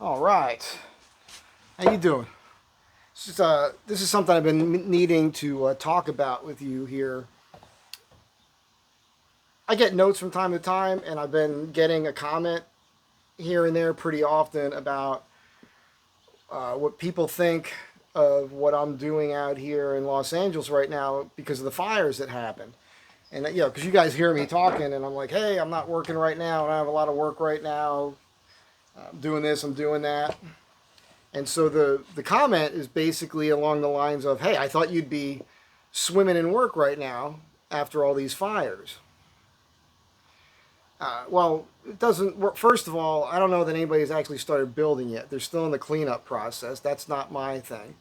All right. How you doing? This is something I've been needing to talk about with you here. I get notes from time to time, and I've been getting a comment here and there pretty often about what people think of what I'm doing out here in Los Angeles right now because of the fires that happened. And because you guys hear me talking, and I'm like, hey, I'm not working right now, and I have a lot of work right now. I'm doing this, I'm doing that. And so the comment is basically along the lines of, "Hey, I thought you'd be swimming in work right now after all these fires." Well, it doesn't work. First of all, I don't know that anybody's actually started building yet. They're still in the cleanup process. That's not my thing.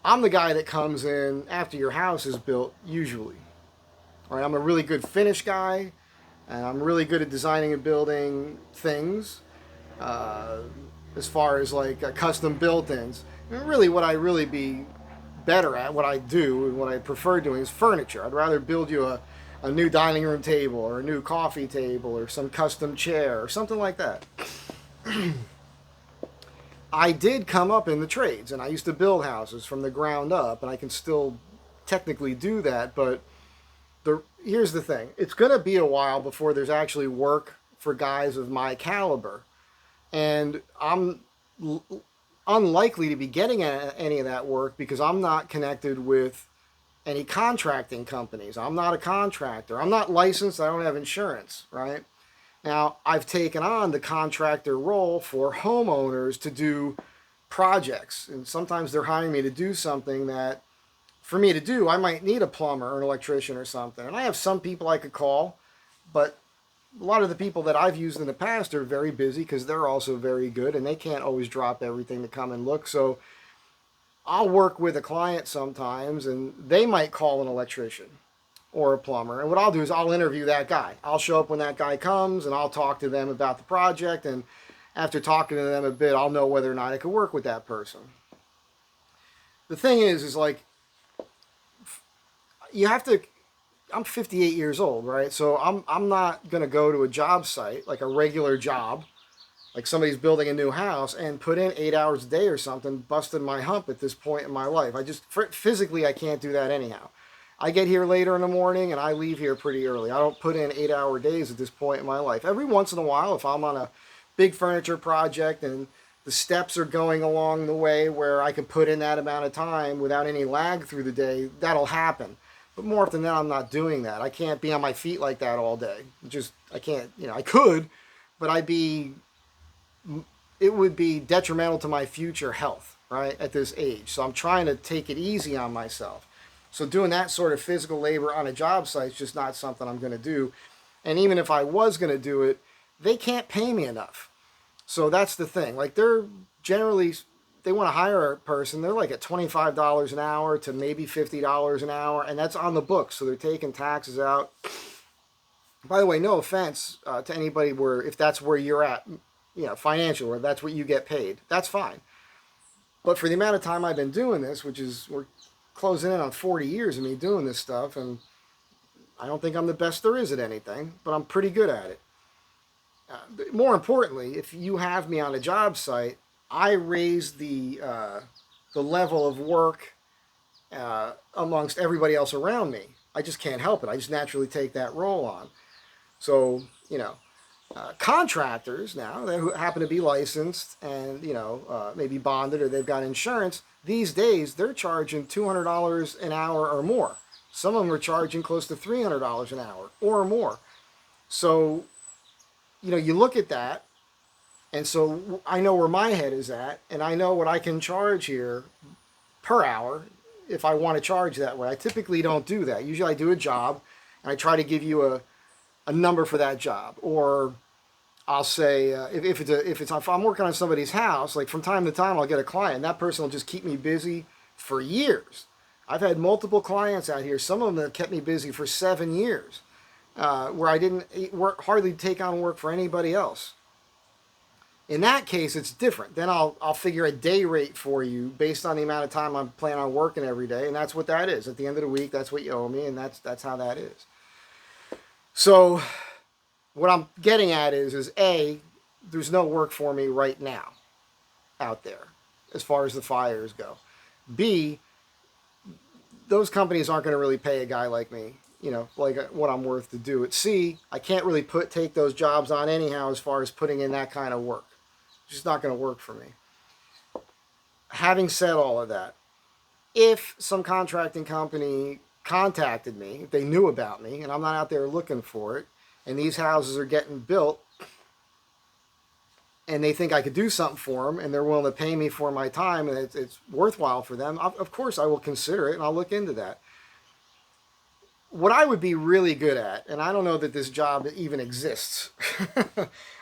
I'm the guy that comes in after your house is built, usually. All right, I'm a really good finish guy, and I'm really good at designing and building things. Uh, as far as like custom built-ins. And really, what I really be better at, what I do and what I prefer doing is furniture. I'd rather build you a new dining room table or a new coffee table or some custom chair or something like that. I did come up in the trades and I used to build houses from the ground up, and I can still technically do that, but here's the thing. It's going to be a while before there's actually work for guys of my caliber. And I'm unlikely to be getting any of that work because I'm not connected with any contracting companies. I'm not a contractor. I'm not licensed. I don't have insurance, right? Now, I've taken on the contractor role for homeowners to do projects. And sometimes they're hiring me to do something that, for me to do, I might need a plumber or an electrician or something. And I have some people I could call, but a lot of the people that I've used in the past are very busy because they're also very good and they can't always drop everything to come and look. So I'll work with a client sometimes and they might call an electrician or a plumber. And what I'll do is I'll interview that guy. I'll show up when that guy comes and I'll talk to them about the project. And after talking to them a bit, I'll know whether or not I could work with that person. The thing is like, you have to I'm 58 years old, right? So I'm not gonna go to a job site like a regular job, like somebody's building a new house, and put in 8 hours a day or something, busting my hump at this point in my life. I just physically I can't do that anyhow. I get here later in the morning and I leave here pretty early. I don't put in 8 hour days at this point in my life. Every once in a while, if I'm on a big furniture project and the steps are going along the way where I can put in that amount of time without any lag through the day, that'll happen. But more often than not, I'm not doing that. I can't be on my feet like that all day. I can't, I could, but it would be detrimental to my future health, right, at this age. So I'm trying to take it easy on myself. So doing that sort of physical labor on a job site is just not something I'm going to do. And even if I was going to do it, they can't pay me enough. So that's the thing. Like generally they want to hire a person, they're like at $25 an hour to maybe $50 an hour, and that's on the books. So they're taking taxes out. By the way, no offense to anybody where if that's where you're at, financial, or that's what you get paid, that's fine. But for the amount of time I've been doing this, which is we're closing in on 40 years of me doing this stuff, and I don't think I'm the best there is at anything, but I'm pretty good at it. More importantly, if you have me on a job site, I raise the level of work amongst everybody else around me. I just can't help it. I just naturally take that role on. So contractors now who happen to be licensed and maybe bonded or they've got insurance. These days they're charging $200 an hour or more. Some of them are charging close to $300 an hour or more. So you look at that, and so I know where my head is at, and I know what I can charge here per hour if I want to charge that way. I typically don't do that. Usually I do a job, and I try to give you a number for that job. Or I'll say if I'm working on somebody's house, like from time to time I'll get a client, and that person will just keep me busy for years. I've had multiple clients out here. Some of them have kept me busy for 7 years, where I didn't hardly take on work for anybody else. In that case, it's different. Then I'll figure a day rate for you based on the amount of time I'm planning on working every day, and that's what that is. At the end of the week, that's what you owe me, and that's how that is. So, what I'm getting at is A, there's no work for me right now. out there as far as the fires go. B, those companies aren't going to really pay a guy like me, like what I'm worth to do it. C, I can't really take those jobs on anyhow as far as putting in that kind of work. It's just not going to work for me. Having said all of that, if some contracting company contacted me, if they knew about me and I'm not out there looking for it, and these houses are getting built and they think I could do something for them and they're willing to pay me for my time and it's worthwhile for them, of course I will consider it and I'll look into that. What I would be really good at, and I don't know that this job even exists,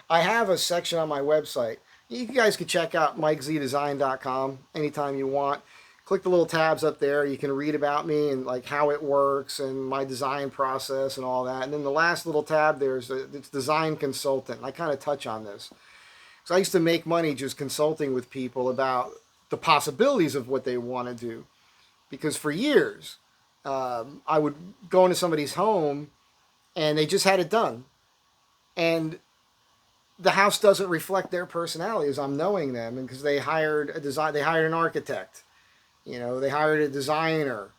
I have a section on my website. You guys can check out MikeZDesign.com anytime you want. Click the little tabs up there. You can read about me and like how it works and my design process and all that. And then the last little tab it's design consultant. I kind of touch on this. So I used to make money just consulting with people about the possibilities of what they want to do. Because for years, I would go into somebody's home and they just had it done. And the house doesn't reflect their personality as I'm knowing them, and because they hired an architect, they hired a designer,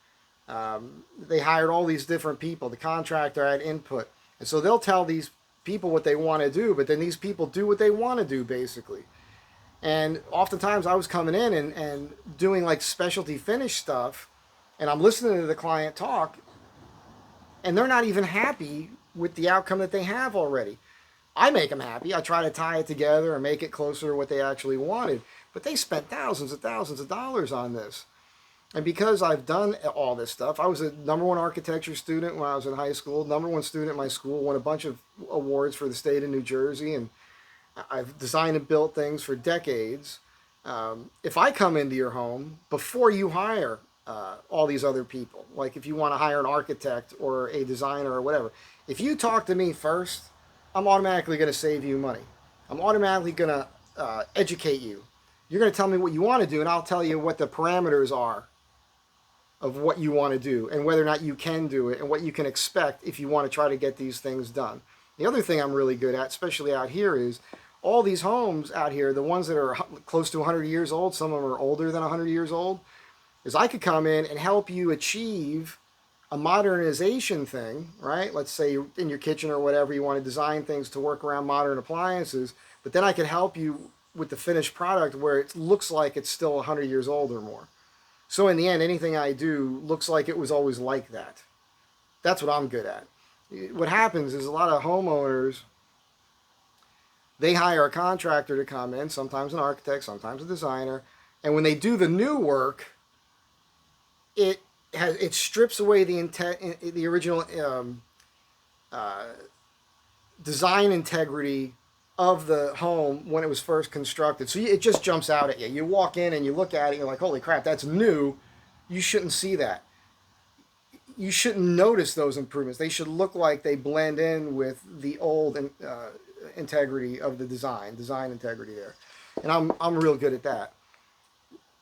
they hired all these different people. The contractor had input, and so they'll tell these people what they want to do, but then these people do what they want to do basically. And oftentimes I was coming in and doing like specialty finish stuff, and I'm listening to the client talk, and they're not even happy with the outcome that they have already. I make them happy. I try to tie it together and make it closer to what they actually wanted. But they spent thousands of dollars on this. And because I've done all this stuff, I was a #1 architecture student when I was in high school, #1 student in my school, won a bunch of awards for the state of New Jersey, and I've designed and built things for decades. If I come into your home before you hire all these other people, like if you want to hire an architect or a designer or whatever, if you talk to me first, I'm automatically going to save you money. I'm automatically going to educate you. You're going to tell me what you want to do, and I'll tell you what the parameters are of what you want to do and whether or not you can do it and what you can expect if you want to try to get these things done. The other thing I'm really good at, especially out here, is all these homes out here, the ones that are close to 100 years old, some of them are older than 100 years old, is I could come in and help you achieve a modernization thing, right? Let's say in your kitchen or whatever, you want to design things to work around modern appliances, but then I could help you with the finished product where it looks like it's still 100 years old or more. So in the end, anything I do looks like it was always like that. That's what I'm good at. What happens is a lot of homeowners, they hire a contractor to come in, sometimes an architect, sometimes a designer, and when they do the new work, it strips away the original design integrity of the home when it was first constructed. So it just jumps out at you. You walk in and you look at it, you're like, holy crap, that's new. You shouldn't see that. You shouldn't notice those improvements. They should look like they blend in with the old integrity of the design integrity there. And I'm real good at that.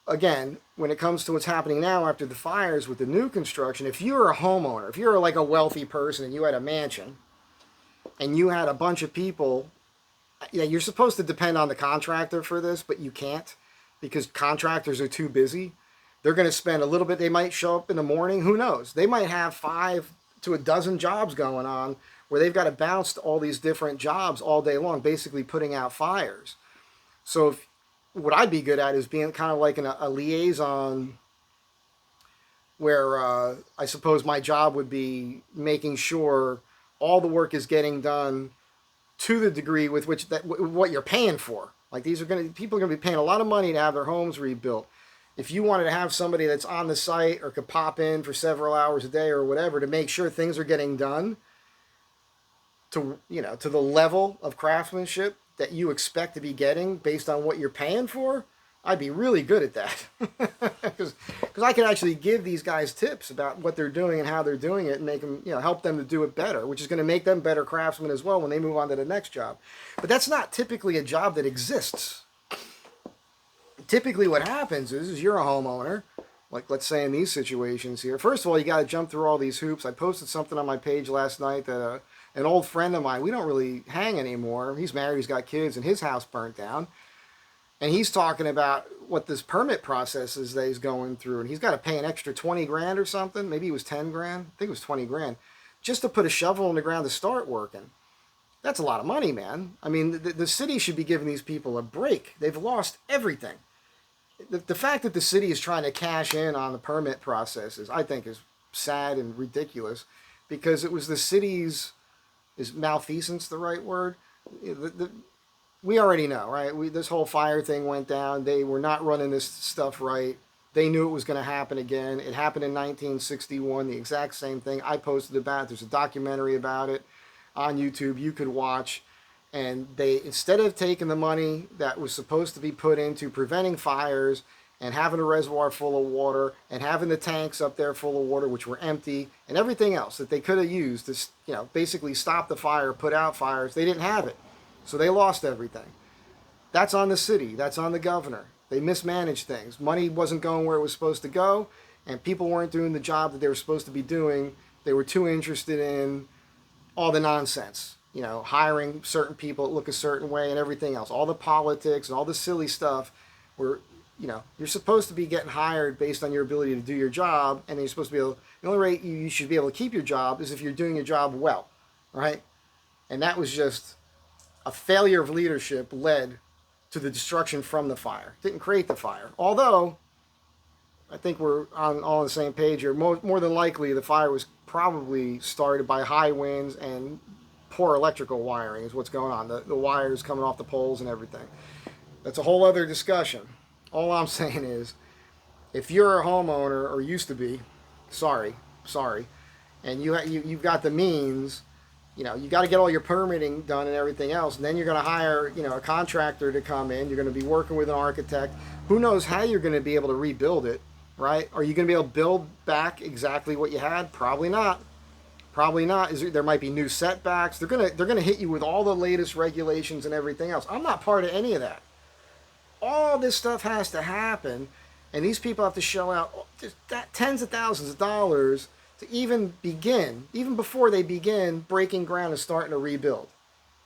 Again, when it comes to what's happening now after the fires with the new construction, if you're a homeowner, if you're like a wealthy person and you had a mansion and you had a bunch of people, yeah, you're supposed to depend on the contractor for this, but you can't because contractors are too busy. They're going to spend a little bit. They might show up in the morning. Who knows? They might have 5 to a dozen jobs going on where they've got to bounce to all these different jobs all day long, basically putting out fires. So what I'd be good at is being kind of like a liaison where I suppose my job would be making sure all the work is getting done to the degree with which what you're paying for. Like people are going to be paying a lot of money to have their homes rebuilt. If you wanted to have somebody that's on the site or could pop in for several hours a day or whatever to make sure things are getting done to the level of craftsmanship that you expect to be getting based on what you're paying for, I'd be really good at that. Because I can actually give these guys tips about what they're doing and how they're doing it and make them, help them to do it better, which is going to make them better craftsmen as well when they move on to the next job. But that's not typically a job that exists. Typically what happens is you're a homeowner, like let's say in these situations here. First of all, you got to jump through all these hoops. I posted something on my page last night that an old friend of mine, we don't really hang anymore. He's married, he's got kids, and his house burnt down. And he's talking about what this permit process is that he's going through, and he's got to pay an extra 20 grand or something. Maybe it was 10 grand. I think it was 20 grand just to put a shovel in the ground to start working. That's a lot of money, man. I mean, the city should be giving these people a break. They've lost everything. The fact that the city is trying to cash in on the permit processes, I think, is sad and ridiculous, because it was the city's, is malfeasance the right word? We already know, right? This whole fire thing went down. They were not running this stuff right. They knew it was going to happen again. It happened in 1961, the exact same thing. I posted about it. There's a documentary about it on YouTube you could watch. And they, instead of taking the money that was supposed to be put into preventing fires and having a reservoir full of water and having the tanks up there full of water, which were empty, and everything else that they could have used to, basically stop the fire, put out fires, they didn't have it. So they lost everything. That's on the city. That's on the governor. They mismanaged things. Money wasn't going where it was supposed to go, and people weren't doing the job that they were supposed to be doing. They were too interested in all the nonsense, hiring certain people that look a certain way and everything else. All the politics and all the silly stuff where, you're supposed to be getting hired based on your ability to do your job, and you're supposed to be able, the only way you should be able to keep your job is if you're doing your job well, right? And that was just a failure of leadership led to the destruction from the fire. Didn't create the fire. Although, I think we're all on the same page here. More than likely, the fire was probably started by high winds and poor electrical wiring is what's going on. The wires coming off the poles and everything. That's a whole other discussion. All I'm saying is, if you're a homeowner, or used to be, sorry, and you've got the means, you got to get all your permitting done and everything else, and then you're going to hire, a contractor to come in. You're going to be working with an architect. Who knows how you're going to be able to rebuild it, right? Are you going to be able to build back exactly what you had? Probably not. Probably not. There might be new setbacks. They're gonna hit you with all the latest regulations and everything else. I'm not part of any of that. All this stuff has to happen, and these people have to shell out tens of thousands of dollars to even begin, even before they begin breaking ground and starting to rebuild.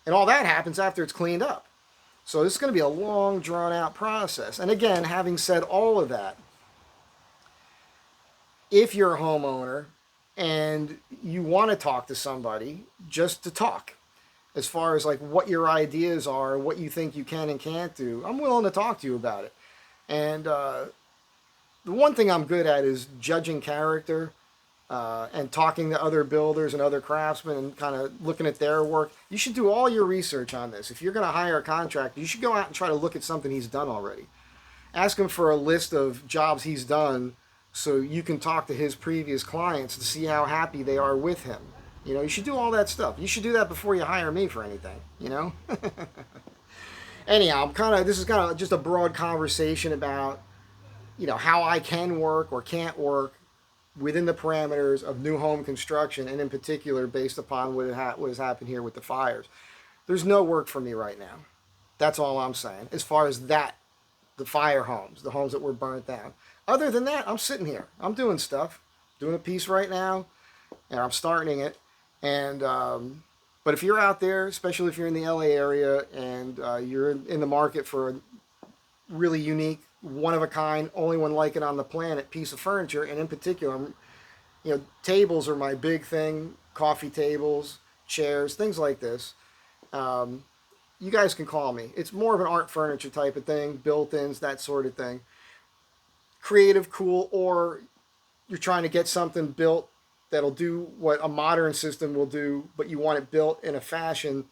And all that happens after it's cleaned up. So this is going to be a long, drawn-out process. And again, having said all of that, if you're a homeowner and you want to talk to somebody, just to talk, as far as like what your ideas are, what you think you can and can't do, I'm willing to talk to you about it. And the one thing I'm good at is judging character. And talking to other builders and other craftsmen and kind of looking at their work. You should do all your research on this. If you're going to hire a contractor, you should go out and try to look at something he's done already. Ask him for a list of jobs he's done so you can talk to his previous clients to see how happy they are with him. You should do all that stuff. You should do that before you hire me for anything, Anyhow, this is kind of just a broad conversation about, how I can work or can't work within the parameters of new home construction, and in particular based upon what has happened here with the fires. There's no work for me right now. That's all I'm saying. As far as the fire homes, the homes that were burnt down. Other than that, I'm sitting here. I'm doing stuff. Doing a piece right now, and I'm starting it. And but if you're out there, especially if you're in the LA area and you're in the market for a really unique, one-of-a-kind, only one like it on the planet piece of furniture, and in particular, tables are my big thing. Coffee tables, chairs, things like this. You guys can call me. It's more of an art furniture type of thing, built-ins, that sort of thing. Creative, cool, or you're trying to get something built that'll do what a modern system will do, but you want it built in a fashion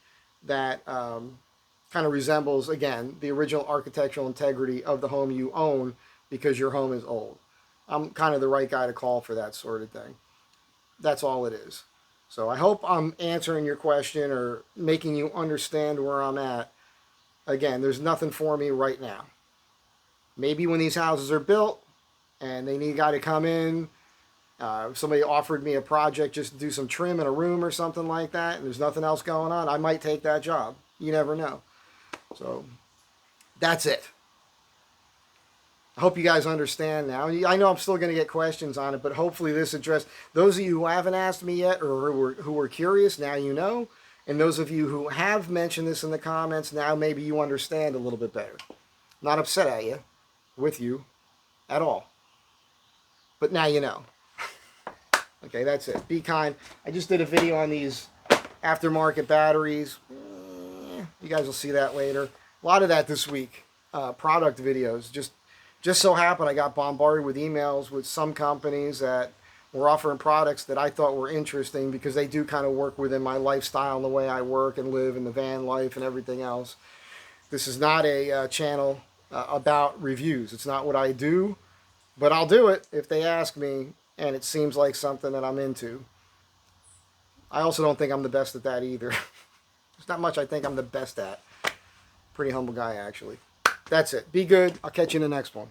that kind of resembles, again, the original architectural integrity of the home you own because your home is old. I'm kind of the right guy to call for that sort of thing. That's all it is. So I hope I'm answering your question or making you understand where I'm at. Again, there's nothing for me right now. Maybe when these houses are built and they need a guy to come in, somebody offered me a project just to do some trim in a room or something like that, and there's nothing else going on, I might take that job. You never know. So that's it. I hope you guys understand now. I know I'm still going to get questions on it, but hopefully this addressed those of you who haven't asked me yet or who were curious. Now you know. And those of you who have mentioned this in the comments, now maybe you understand a little bit better. Not upset at you, with you, at all. But now you know. Okay, that's it. Be kind. I just did a video on these aftermarket batteries. You guys will see that later. A lot of that this week. Product videos. Just so happened I got bombarded with emails with some companies that were offering products that I thought were interesting because they do kind of work within my lifestyle and the way I work and live and the van life and everything else. This is not a channel about reviews. It's not what I do, but I'll do it if they ask me and it seems like something that I'm into. I also don't think I'm the best at that either. There's not much I think I'm the best at. Pretty humble guy, actually. That's it. Be good. I'll catch you in the next one.